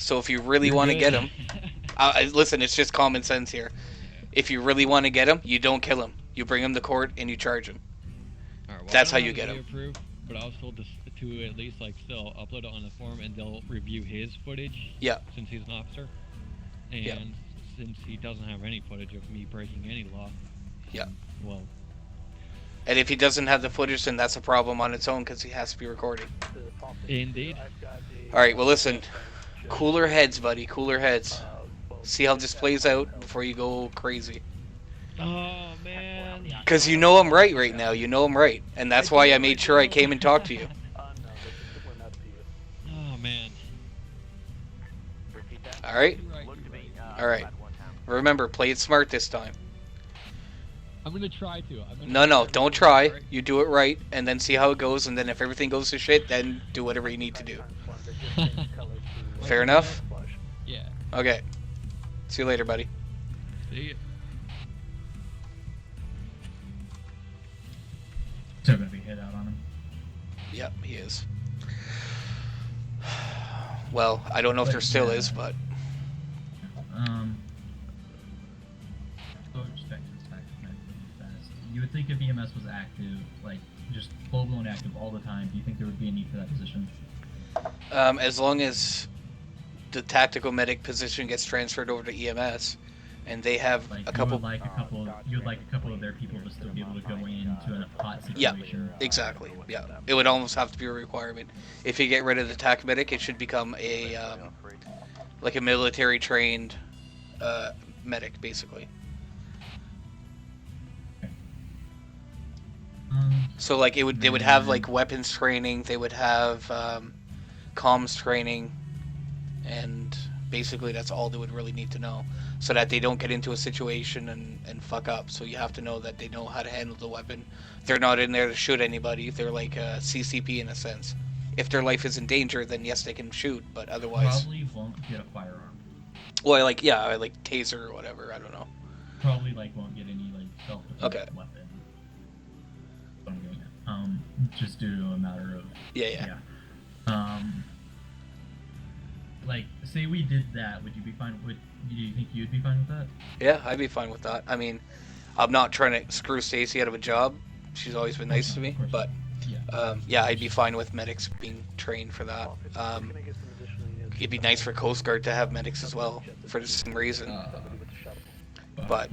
So if you really You're want to good. get him, listen, it's just common sense here. If you really want to get him, you don't kill him. You bring him to court and you charge him. Alright, well, I That's don't how have you the get him. video proof, but I was told to at least, like, still upload it on the forum and they'll review his footage. Yeah. Since he's an officer. And Yeah. since he doesn't have any footage of me breaking any law. Yeah. Well. And if he doesn't have the footage, then that's a problem on its own because he has to be recorded. Indeed. Alright, well listen. Cooler heads, buddy. Cooler heads. See how this plays out before you go crazy. Oh, man. Because you know I'm right now. You know I'm right. And that's why I made sure I came and talked to you. Oh, man. Alright? Right. Alright. Remember, play it smart this time. I'm gonna try to. No, don't try. You do it right, and then see how it goes, and then if everything goes to shit, then do whatever you need to do. Fair enough? Yeah. Okay. See you later, buddy. See ya. Still gonna be hit out on him. Yep, he is. Well, I don't know if there still is, but... So just back to this fact fast. You would think if EMS was active, like, just full-blown active all the time, do you think there would be a need for that position? As long as the tactical medic position gets transferred over to EMS, and they have Like, a couple... you would like a couple of their people to still be able to go into a hot Yeah, situation. exactly. Yeah, it would almost have to be a requirement. If you get rid of the TAC medic, it should become a like a military trained medic, basically. So like they would have like weapons training, they would have comms training, and basically that's all they would really need to know, so that they don't get into a situation and fuck up. So you have to know that they know how to handle the weapon. They're not in there to shoot anybody. They're like a CCP in a sense. If their life is in danger, then yes, they can shoot, but otherwise... Probably won't get a firearm. Well, like taser or whatever, I don't know. Probably won't get any self-defense weapon. Just due to a matter of Yeah. Like, say we did that, would you be fine? Do you think you'd be fine with that? Yeah, I'd be fine with that. I mean, I'm not trying to screw Stacy out of a job. She's always been nice to me, but yeah, I'd be fine with medics being trained for that. It'd be nice for Coast Guard to have medics as well for the same reason. But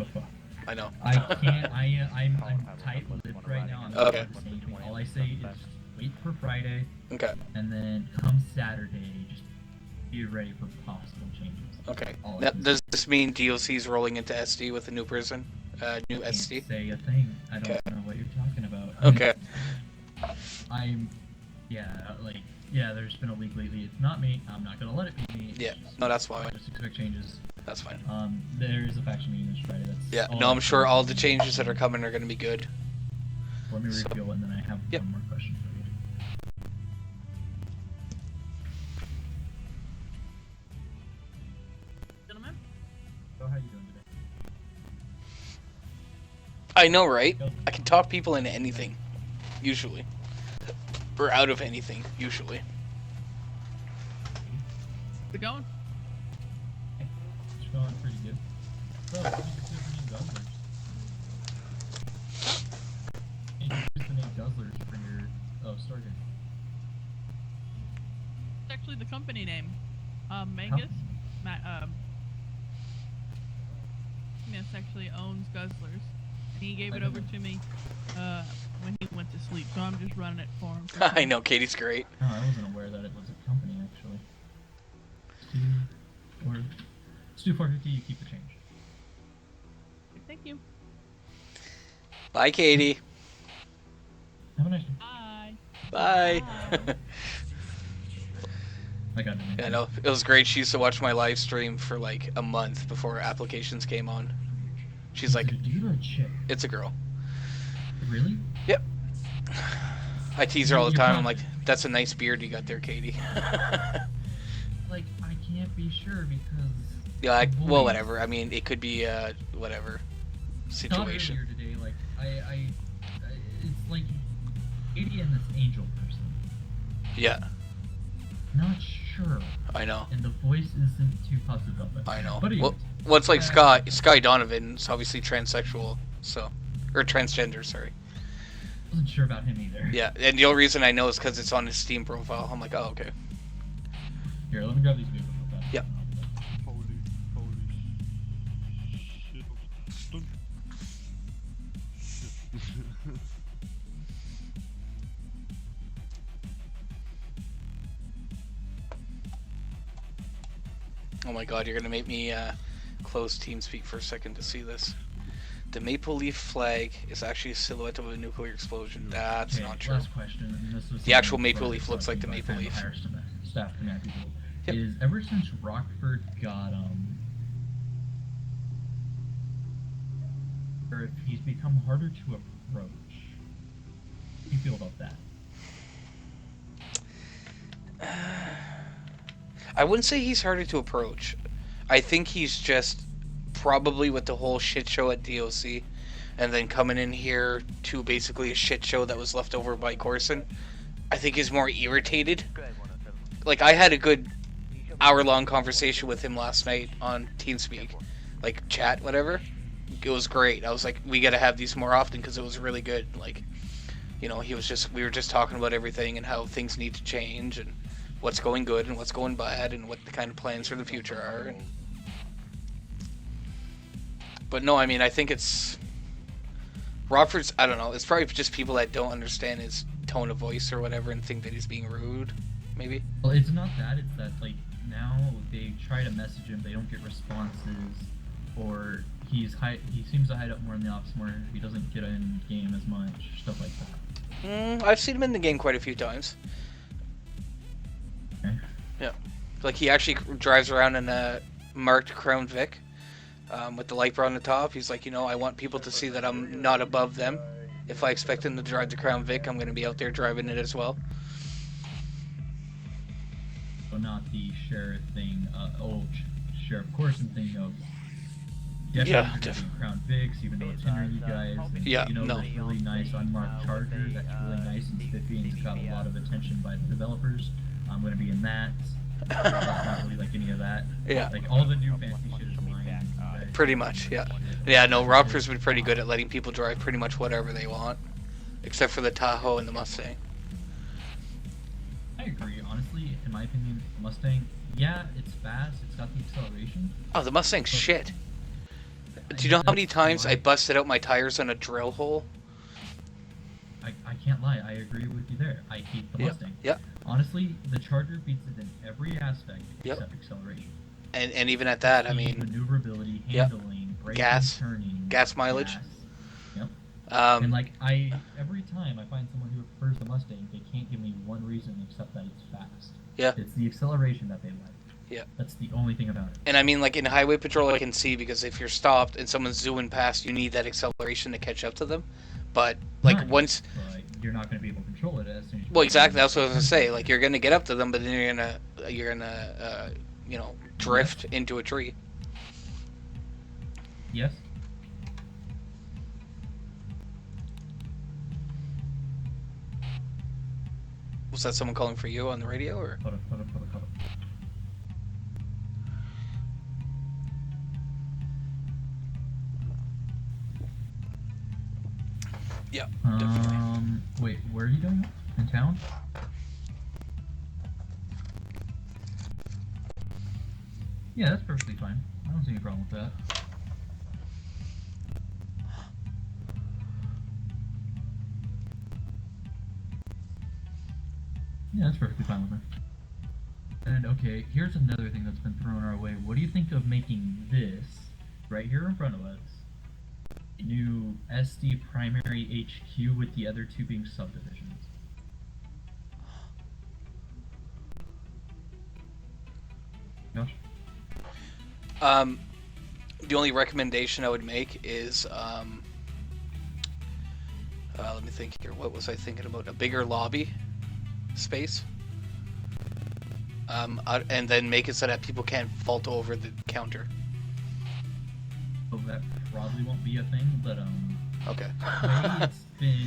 I know. I can't. I'm tight-lipped right now. Okay. All I say is wait for Friday. Okay. And then come Saturday, just be ready for possible changes. Okay. Now, does this mean DOC's rolling into SD with a new person? New SD? Can't say a thing. I don't know what you're talking about. Okay. There's been a leak lately. It's not me. I'm not gonna let it be me. Yeah. No, that's fine. Just expect changes. That's fine. There is a faction meeting this Friday. That's Yeah. No, I'm sure all the changes that are coming are gonna be good. Let me reveal, and then I have one more question for you. Gentlemen? So how are you doing today? I know, right? I can talk people into anything, usually. Or out of anything, usually. How's it going? It's going pretty good. So, what do you consider the name Guzzlers? You use the name Guzzlers for your store game. It's actually the company name. Mangus. Mangus actually owns Guzzlers. And he gave it over to me when he went to sleep, so I'm just running it for him. I know, Katie's great. No, I wasn't aware that it was a company, actually. Let's do 450, you keep the change. Thank you. Bye, Katie. Have a nice one. Bye. Bye. I got it. Yeah, I know. It was great. She used to watch my live stream for like a month before applications came on. She's like, Is it a dude or a chick? it's a girl. Really? Yep. I tease her all the time. I'm like, that's a nice beard you got there, Katie. Like, I can't be sure because... Yeah, well, whatever. I mean, it could be whatever situation. Here today, like, it's like Katie and this angel person. Yeah. Not mature, I know. and the voice isn't too positive of it. I know. But anyways, Well, it's like Sky Donovan. It's obviously transsexual, so or transgender. Sorry. wasn't sure about him either. Yeah, and the only reason I know is because it's on his Steam profile. I'm like, oh, okay. Here, let me grab these vehicles real fast. Yep. Holy shit. Oh my god, you're gonna make me close TeamSpeak for a second to see this. The maple leaf flag is actually a silhouette of a nuclear explosion. That's Okay, not true. last question. And this was The actual something maple brought leaf up looks like the by maple Family leaf. Hire staff command people. Yep. Is ever since Rockford got or if he's become harder to approach. How do you feel about that? I wouldn't say he's harder to approach. I think he's just probably with the whole shit show at DOC and then coming in here to basically a shit show that was left over by Corson. I think he's more irritated. Like, I had a good hour-long conversation with him last night on TeamSpeak. Like, chat, whatever. It was great. I was like, we gotta have these more often because it was really good. Like, you know, we were just talking about everything and how things need to change and what's going good and what's going bad and what the kind of plans for the future are. But no, I mean, I think it's Rockford's, I don't know, it's probably just people that don't understand his tone of voice or whatever and think that he's being rude, maybe. Well, it's not that. It's that, like, now they try to message him, they don't get responses, or he seems to hide up more in the office more, he doesn't get in game as much, stuff like that. I've seen him in the game quite a few times. Okay. Yeah. Like, he actually drives around in a marked Crown Vic with the light bar on the top. He's like, you know, I want people to see that I'm not above them. If I expect them to drive the Crown Vic, I'm going to be out there driving it as well. So not the sheriff thing, Sheriff Corson thing of Yeah, Crown Vics, even though it's hindering you guys. And, Yeah, you know, no. this really nice unmarked Charger that's really nice and spiffy and it's got a lot of attention by the developers. I'm going to be in that. That's not really like any of that. Yeah. Like all the new fancy shit is mine. You guys Pretty much, yeah. Yeah, no, Rockford's been pretty good at letting people drive pretty much whatever they want. Except for the Tahoe and the Mustang. I agree, honestly, in my opinion, the Mustang, yeah, it's fast, it's got the acceleration. Oh, the Mustang's shit. Do you know how many times I busted out my tires on a drill hole? I can't lie, I agree with you there. I hate the Mustang. Yeah. Honestly, the Charger beats it in every aspect Yep. except acceleration. And even at that, I Speed, mean, maneuverability, Yep. handling, braking, Gas. turning, Gas mileage. gas. Yep. And um, like every time I find someone who prefers the Mustang, they can't give me one reason except that it's fast. Yeah. It's the acceleration that they like. Yeah. That's the only thing about it. and I mean, like in highway patrol, I can see because if you're stopped and someone's zooming past, you need that acceleration to catch up to them. But like Right. once, But you're not going to be able to control it as soon as you well, exactly. That's what I was gonna say. Like you're gonna get up to them, but then you're gonna you know, drift into a tree. Yes. Was that someone calling for you on the radio, or? Hold up. Yeah, definitely. Wait, where are you going? In town? Yeah, that's perfectly fine. I don't see any problem with that. Yeah, that's perfectly fine with me. And okay, here's another thing that's been thrown our way. What do you think of making this, right here in front of us, new SD primary HQ with the other two being subdivisions? Josh? The only recommendation I would make is, let me think here. What was I thinking about? A bigger lobby space. And then make it so that people can't vault over the counter. So that probably won't be a thing, but Okay. the way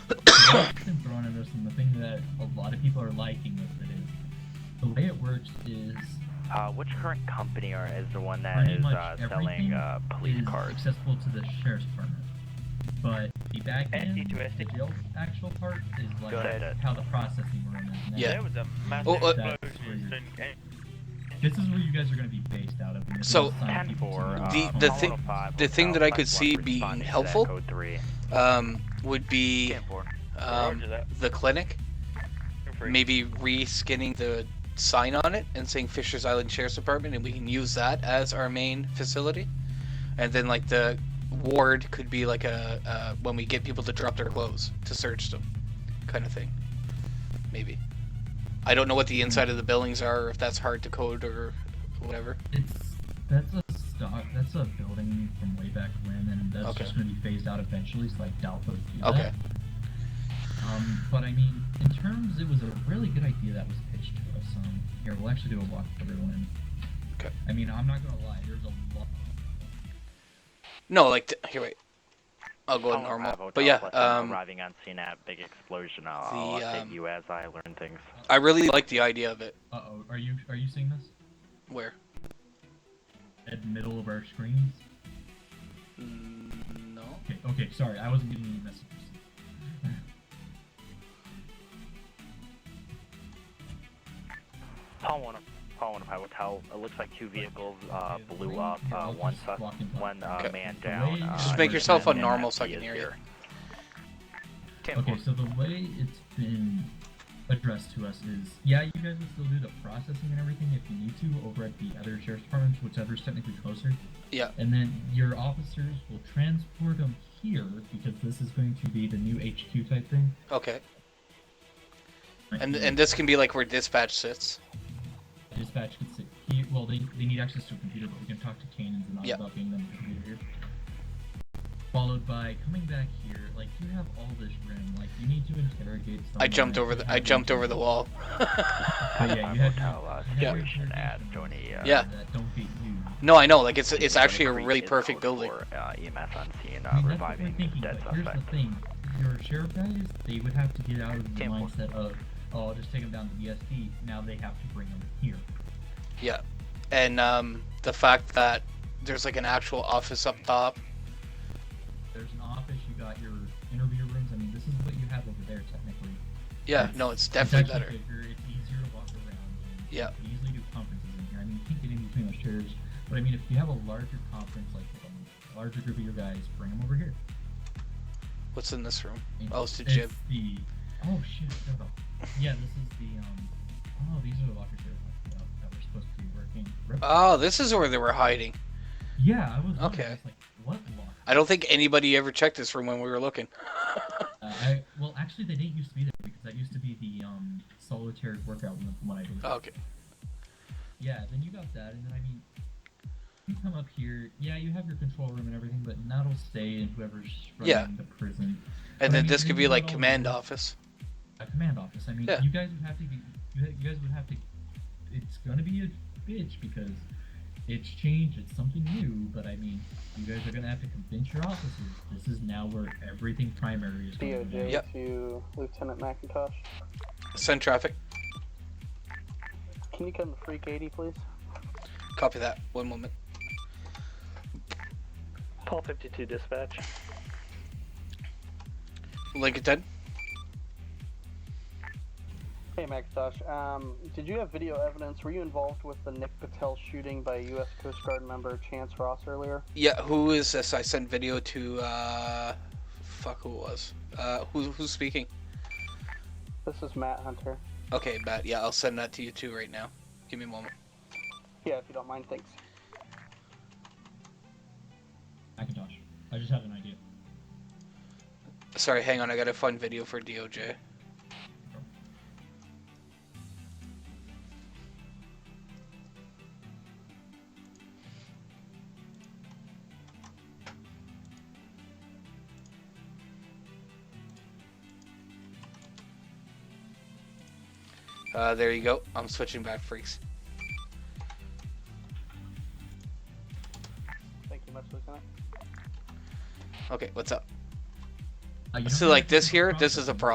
it's been thrown at us, and the thing that a lot of people are liking with it is The way it works is Which current company is the one that pretty is much selling everything police is cars? accessible to the sheriff's department. But the back end, SD2SD. the jail actual part is like Go ahead. how the processing room is now. Yeah. There was a massive Oh, that's explosion. where this is where you guys are going to be based out of. And this So, is assigned people to 10-4, you. the thing- the thing that I could see being helpful, Code 3. would be 10-4. um, Roger that. the clinic. Free. Maybe re-skinning the sign on it and saying Fisher's Island Sheriff's Department, and we can use that as our main facility. And then like the ward could be like a when we get people to drop their clothes to search them, kind of thing. Maybe. I don't know what the inside of the buildings are, or if that's hard to code or whatever. That's a building from way back when, and that's Okay. just going to be phased out eventually. So like Dalpo would do Okay. that. But I mean, in terms, it was a really good idea that was pitched to us. Here, we'll actually do a walk everyone. Okay. I mean, I'm not gonna lie. There's a lot. No, like here, wait. I'll go normal. But yeah, arriving on scene at big explosion. I'll the, update you as I learn things. I really like the idea of it. Uh-oh, are you seeing this? Where? At the middle of our screens. No. Okay, sorry, I wasn't getting any messages. Paul one of High Hotel. It looks like two vehicles blew up. Here, I'll One just suspect, walk in. one Okay. man The down. way- Just make yourself and on normal FD so I can is hear you. here. Okay, so the way it's been addressed to us is, yeah, you guys will still do the processing and everything if you need to over at the other sheriff's departments, whichever's technically closer. Yeah. And then your officers will transport them here because this is going to be the new HQ type thing. Okay. Right And here. and this can be like where dispatch sits. Dispatch can sit here. Well, they need access to a computer, but we can talk to Cannons and all Yeah. about being them a computer here. Followed by coming back here, like you have all this room, like you need to interrogate someone. I jumped over the wall. But yeah, you have Hotel Yeah. situation at Joni. Yeah. That don't get you. No, I know. Like it's actually a really is perfect code building. for, EMS on scene, I mean, that's what we're reviving thinking, dead but here's suspect. the thing. Your sheriff guys, they would have to get out of the 10-4. mindset of, oh, I'll just take them down to the SD. Now they have to bring them here. Yeah. And the fact that there's like an actual office up top. There's an office, you got your interview rooms. I mean, this is what you have over there, technically. Yeah, no, it's definitely better. actually bigger, it's easier to walk around. And Yeah. You can easily do conferences in here. I mean, you can't get in between those chairs. But I mean, if you have a larger conference, like a larger group of your guys, bring them over here. What's in this room? I mean, Oh, it's the gym. Oh shit! Shut up. Yeah, this is the Oh, these are the lockers that were supposed to be working. Oh, this is where they were hiding. Yeah, I was wondering, Okay. I was like, what locker? I don't think anybody ever checked this room when we were looking. Well, actually, they didn't used to be there because that used to be the solitary workout room from what I believe. Okay. Yeah, then you got that, and then I mean, you come up here. Yeah, you have your control room and everything, but that'll stay in whoever's running Yeah. the prison. And But I then mean, this could then be you like got all command the- office. A command office. I mean, Yeah. you guys would have to get. You guys would have to. It's gonna be a bitch because it's changed. It's something new. But I mean, you guys are gonna have to convince your officers. This is now where everything primary is going to be. DOJ Yep. to Lieutenant MacIntosh. Send traffic. Can you come to Freak 80, please? Copy that. One moment. Paul 52 dispatch. Lincoln 10. Hey, MacIntosh. Did you have video evidence? Were you involved with the Nick Patel shooting by U.S. Coast Guard member Chance Ross earlier? Yeah, who is this? I sent video to, fuck who it was. Who's speaking? This is Matt Hunter. Okay, Matt, yeah, I'll send that to you too right now. Give me a moment. Yeah, if you don't mind, thanks. Macintosh. I just have an idea. Sorry, hang on, I gotta find video for DOJ. There you go. I'm switching back, freaks. Thank you much, Lieutenant. Okay, what's up? You So don't like have to this do here, the this is a processing. problem.